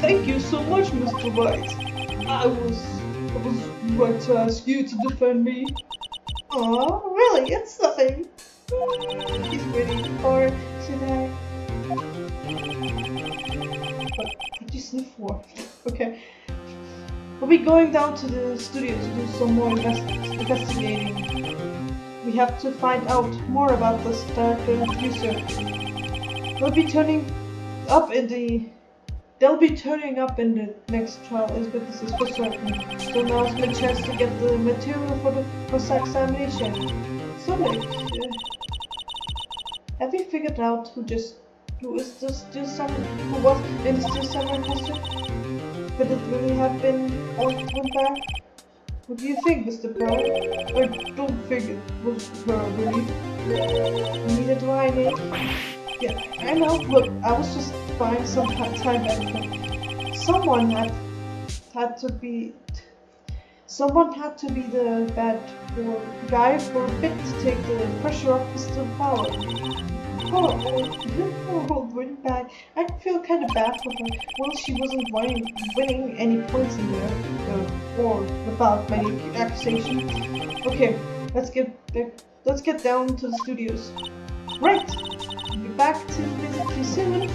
Thank you so much, Mr. Wright. I was right to ask you to defend me. Oh, really? It's nothing. He's waiting for today. What did you sniff for? Okay. We'll be going down to the studio to do some more investigating. We have to find out more about this director and producer. They'll be turning up in the next trial as witnesses for certain. So now's my chance to get the material for the cross-examination. So like, have you figured out who is this still summer, who was in the still summer history? Could it really have been Oldbag? What do you think, Mr. Brown? I don't think it was her, really. Neither do I, Nick. Yeah, I know, but I was just buying some time back. Someone had to be the bad guy for a bit to take the pressure off Mr. Power. Poor old Windbag. I feel kind of bad for her. Well, she wasn't winning any points in there, or without many accusations. Okay, let's get down to the studios. Right, be back to visit you soon.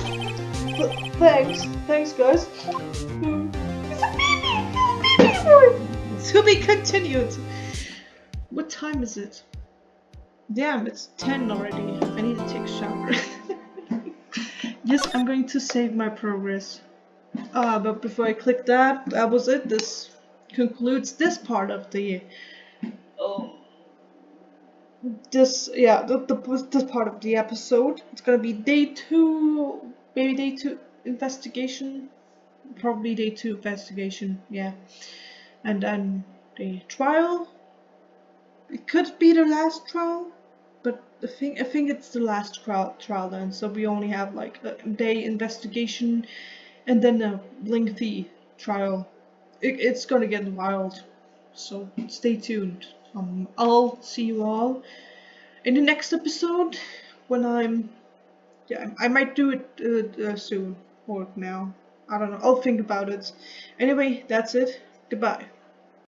Thanks, guys. To be continued. What time is it? Damn, it's 10 already. I need to take a shower. Yes, I'm going to save my progress. But before I click that, that was it. This concludes this part of the this part of the episode. It's gonna be day 2, maybe day 2 investigation. Probably day 2 investigation, yeah. And then the trial. It could be the last trial, but I think it's the last trial then. So we only have like a day investigation, and then a lengthy trial. It's gonna get wild, so stay tuned. I'll see you all in the next episode when I might do it soon or now. I don't know. I'll think about it. Anyway, that's it. Goodbye.